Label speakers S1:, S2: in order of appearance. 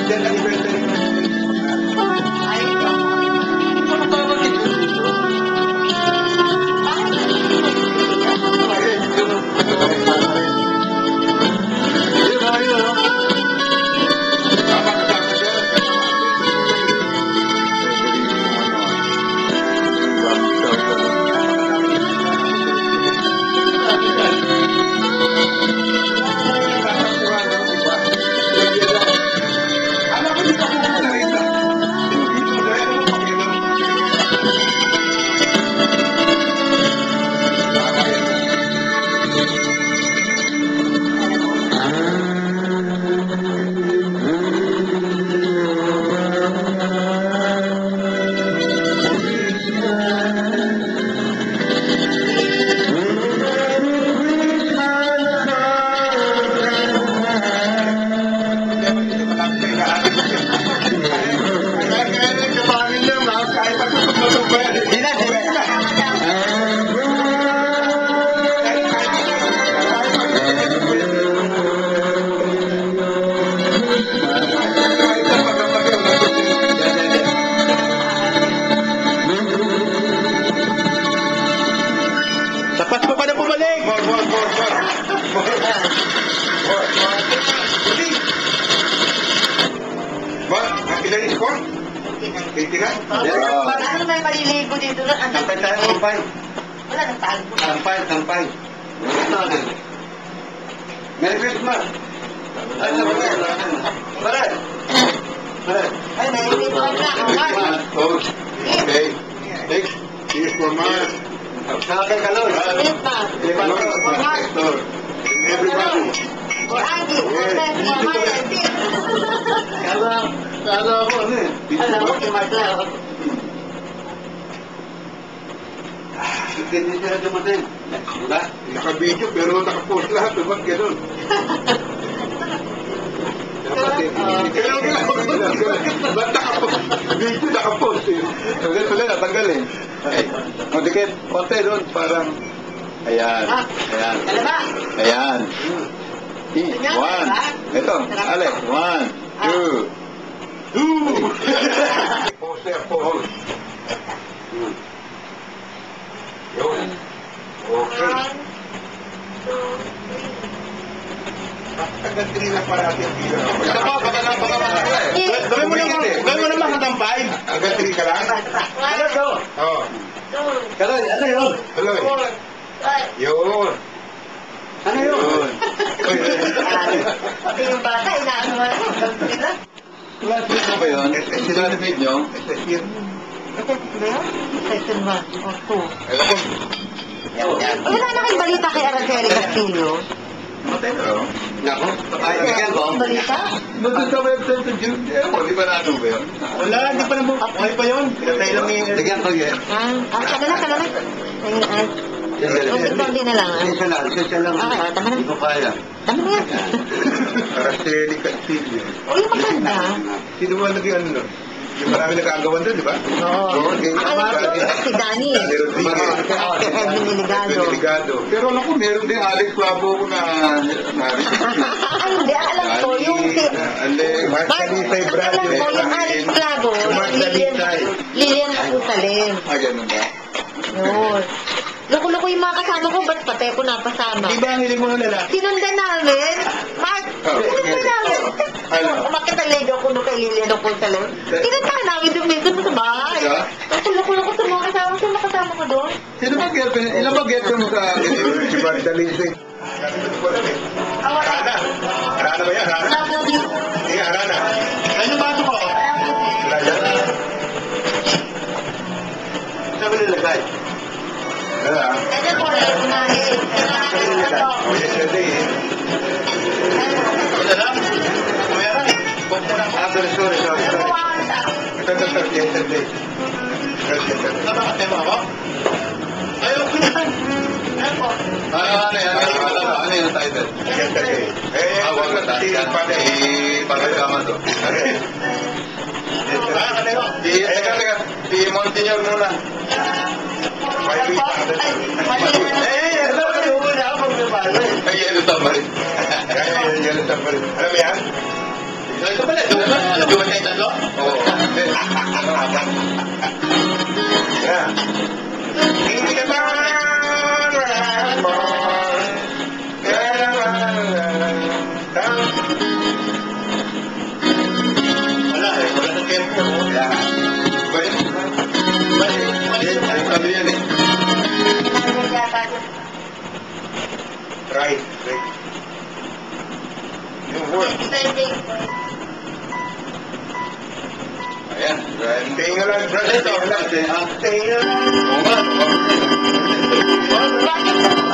S1: Yan ang anniversary.
S2: Ay, ito.
S1: Hindi ko matawag dito.
S3: Tapat mo ka na bumalik!
S1: Ilan yung score? 89?
S2: Ano may maliligo dito?
S3: Tampay tayo, tampay.
S2: Wala nang talbo.
S3: Tampay, tampay. Merry Christmas! Ay, tampay. Barat! Barat!
S2: Ay, maliligo ka na.
S1: Christmas, toast. Okay. Thanks. Cheers for Mars.
S3: Sa akin kalon.
S2: Christmas. For Mark.
S1: Everybody.
S2: For Andy. For Beth. For Maya.
S3: Kala ako, ano eh.
S2: Alam mo, si Mark lang.
S3: Hindi sila dumating. Diba?
S1: Naka-video pero naka-post lahat. Ba't ganun? Ba't naka-post? Video naka-post eh.
S3: Tuloy, natanggal eh. O, dikit. Konti doon, parang... Ayan. Ayan.
S2: Kalaba.
S3: Ayan. One. Ito, Alex. One, two.
S1: Poster, post. Yun. Okay. Agad din lang parati ang pila.
S3: Ito pa, baka gawin mo naman katampay.
S1: Agad din ka lang?
S3: Ano to?
S1: Oo.
S3: Kaloy, ano yun?
S1: Tuloy. Yun.
S3: Ano yun?
S2: Pati yung bata, inaano mo na.
S3: Classmate mo ba yun? Classmate nyo?
S2: Second one or two.
S1: Alam ko.
S2: Wala na kayong balita kay Araceli Castillo?
S3: Matay na rin. Nako, patay na yan ko.
S2: Balita?
S3: Nandun sa website ng June. Di ba nato ba yun? Wala, hindi pa naman. Okay pa yun. Pinatay lang yung... Lagyan ko yun.
S2: Kala na. Hindi na lang.
S3: Isa lang.
S2: Okay, tama na.
S3: Hindi ko kaya.
S2: Tama na yan.
S1: Araceli Castillo.
S2: Uy, maganda.
S1: Sino mo naging ano? Yung marami nag-aagawan doon, di ba?
S2: Oo. Alam ko, si Danny. Si Edwin Deligado.
S1: Pero alam ko, meron din Alex Clavo ko na
S2: Hindi, alam ko, yung si...
S1: Marcelita
S2: Alam ko, yung Alex Clavo, Lilian Alusalem.
S3: Ganun ba?
S2: Yun. Loko-loko yung mga kasama ko, ba't patay ko napasama?
S3: Di ba ang hiling mga lalaki?
S2: Sinundan namin. Mark, sinundan namin. Umakit ang lego ko nung kay Lilian ako sa loob. Sinundan namin dumisan mo sa bahay. Tapos loko-loko sa mga kasama ko. Sino kasama ko doon?
S3: Sino ba girlfriend? Ilan ba girlfriend mo sa akin?
S1: Si Marcelita. Rana. Rana ba yan? Rana? Hindi, Rana.
S3: Ano ba ito ko? Sabi nilagay.
S2: Ito po rin, kumahin.
S1: O, yesterday eh.
S3: Wala lang. Kuya lang. Sorry.
S1: Ito, yesterday.
S3: Nakakatema ako? Ayaw ko na. Ano yung title?
S1: Yesterday.
S3: Wag na tayo. Ipagkakama to. Si Monsignor muna. Ay, yelo tambarin.
S1: Alam mo yan?
S3: Ito pala, ito naman. Alam mo ba tayo tatlo?
S1: Oo.
S3: Yeah. Hindi ka ba? Wala eh, wala na tempo.
S1: Kaya nga. Sabi yan eh.
S3: Right. Yung word.
S1: Ayan.
S3: Tingin lang, brother. Tingin lang.
S1: Oo nga.
S2: Bakit?